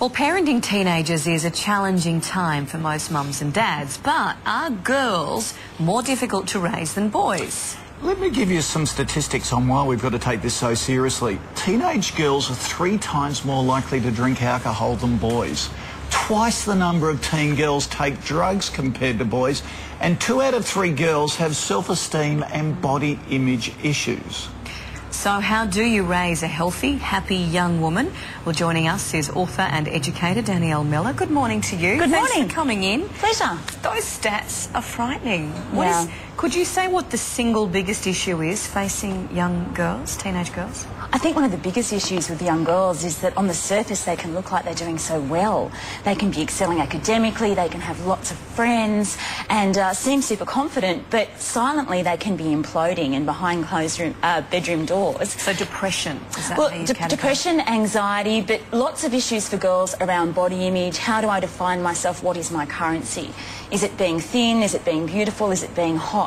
Well, parenting teenagers is a challenging time for most mums and dads, but are girls more difficult to raise than boys? Let me give you some statistics on why we've got to take this so seriously. Teenage girls are 3 times more likely to drink alcohol than boys. Twice the number of teen girls take drugs compared to boys, and 2 out of 3 girls have self-esteem and body image issues. So how do you raise a healthy, happy young woman? Well, joining us is author and educator Dannielle Miller. Good morning to you. Good morning. Thanks for coming in. Pleasure. Those stats are frightening. Yeah. Could you say what the single biggest issue is facing young girls, teenage girls? I think one of the biggest issues with young girls is that on the surface they can look like they're doing so well. They can be excelling academically, they can have lots of friends and seem super confident, but silently they can be imploding and behind closed bedroom doors. So depression, is that Well, how you categorize? depression, anxiety, but lots of issues for girls around body image. How do I define myself? What is my currency? Is it being thin? Is it being beautiful? Is it being hot?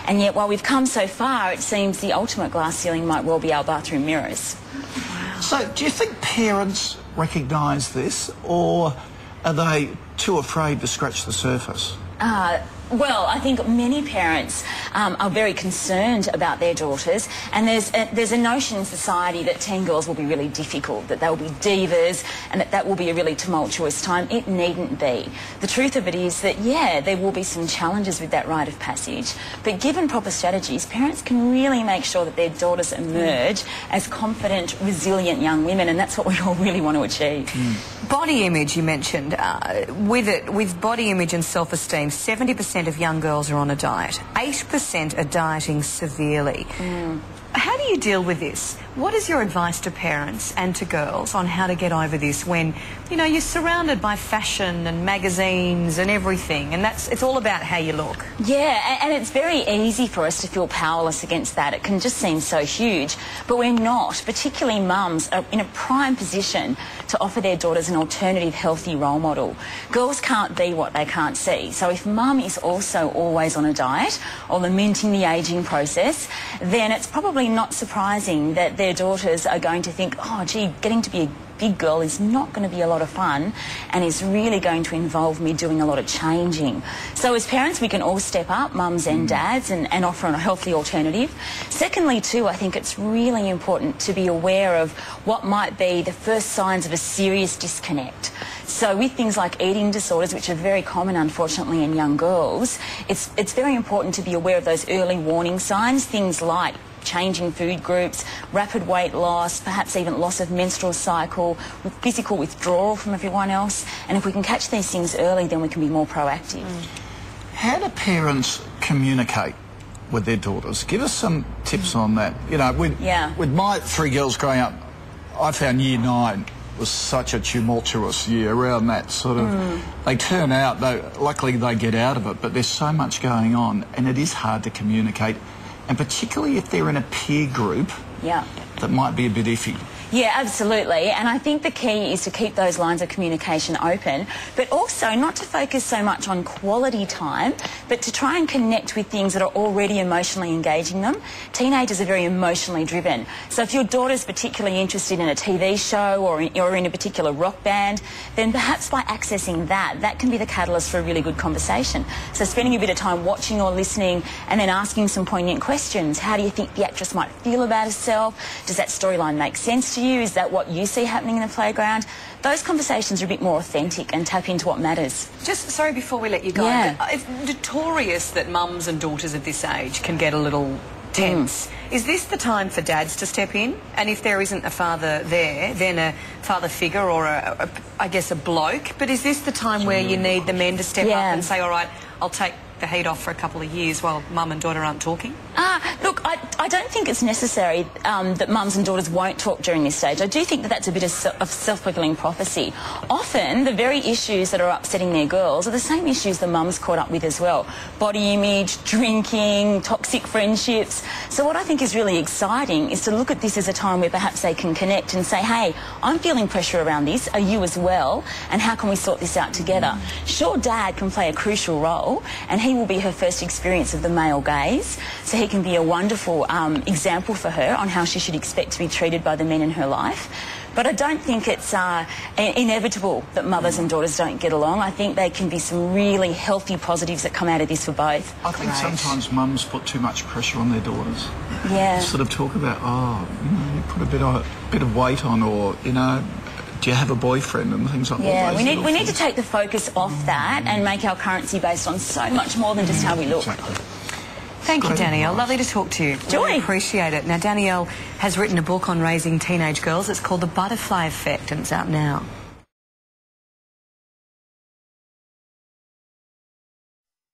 And yet, while we've come so far, it seems the ultimate glass ceiling might well be our bathroom mirrors. Wow. So do you think parents recognise this, or are they too afraid to scratch the surface? Well, I think many parents are very concerned about their daughters, and there's a notion in society that teen girls will be really difficult, that they'll be divas, and that will be a really tumultuous time. It needn't be. The truth of it is that, yeah, there will be some challenges with that rite of passage, but given proper strategies, parents can really make sure that their daughters emerge as confident, resilient young women, and that's what we all really want to achieve. Body image, you mentioned. With body image and self-esteem, 70% of young girls are on a diet. 8% are dieting severely. How do you deal with this? What is your advice to parents and to girls on how to get over this when, you know, you're surrounded by fashion and magazines and everything, and it's all about how you look? Yeah, and it's very easy for us to feel powerless against that. It can just seem so huge, but we're not. Particularly mums are in a prime position to offer their daughters an alternative, healthy role model. Girls can't be what they can't see. So if mum is also always on a diet or lamenting the ageing process, then it's probably not surprising that their daughters are going to think, oh, gee, getting to be a big girl is not going to be a lot of fun and is really going to involve me doing a lot of changing. So as parents, we can all step up, mums and dads, and offer a healthy alternative. Secondly, too, I think it's really important to be aware of what might be the first signs of a serious disconnect. So with things like eating disorders, which are very common, unfortunately, in young girls, it's very important to be aware of those early warning signs, things like changing food groups, rapid weight loss, perhaps even loss of menstrual cycle, physical withdrawal from everyone else. And if we can catch these things early, then we can be more proactive. How do parents communicate with their daughters? Give us some tips on that. You know, with my 3 girls growing up, I found year 9 was such a tumultuous year around that sort of... They turn out, luckily they get out of it, but there's so much going on and it is hard to communicate. And particularly if they're in a peer group that might be a bit iffy. Yeah, absolutely. And I think the key is to keep those lines of communication open, but also not to focus so much on quality time, but to try and connect with things that are already emotionally engaging them. Teenagers are very emotionally driven. So if your daughter's particularly interested in a TV show or in a particular rock band, then perhaps by accessing that can be the catalyst for a really good conversation. So spending a bit of time watching or listening and then asking some poignant questions. How do you think the actress might feel about herself? Does that storyline make sense to you? Is that what you see happening in the playground? Those conversations are a bit more authentic and tap into what matters. Just, sorry, before we let you go, it's notorious that mums and daughters of this age can get a little tense. Is this the time for dads to step in? And if there isn't a father there, then a father figure or, I guess, a bloke. But is this the time where you need the men to step up and say, all right, I'll take the heat off for a couple of years while mum and daughter aren't talking? Look, I don't think it's necessary that mums and daughters won't talk during this stage. I do think that that's a bit of self-fulfilling prophecy. Often, the very issues that are upsetting their girls are the same issues the mums caught up with as well. Body image, drinking, toxic friendships. So what I think is really exciting is to look at this as a time where perhaps they can connect and say, hey, I'm feeling pressure around this. Are you as well? And how can we sort this out together? Sure, Dad can play a crucial role, and he he will be her first experience of the male gaze, so he can be a wonderful example for her on how she should expect to be treated by the men in her life. But I don't think it's inevitable that mothers and daughters don't get along. I think there can be some really healthy positives that come out of this for both. I think sometimes mums put too much pressure on their daughters. Yeah. Sort of talk about, oh, you know, you put a bit of weight on, or, you know, do you have a boyfriend and things like that? Yeah, we need to take the focus off that and make our currency based on so much more than just how we look. Exactly. Thank you, Dannielle. Lovely to talk to you. Joy. Really appreciate it. Now, Dannielle has written a book on raising teenage girls. It's called The Butterfly Effect, and it's out now.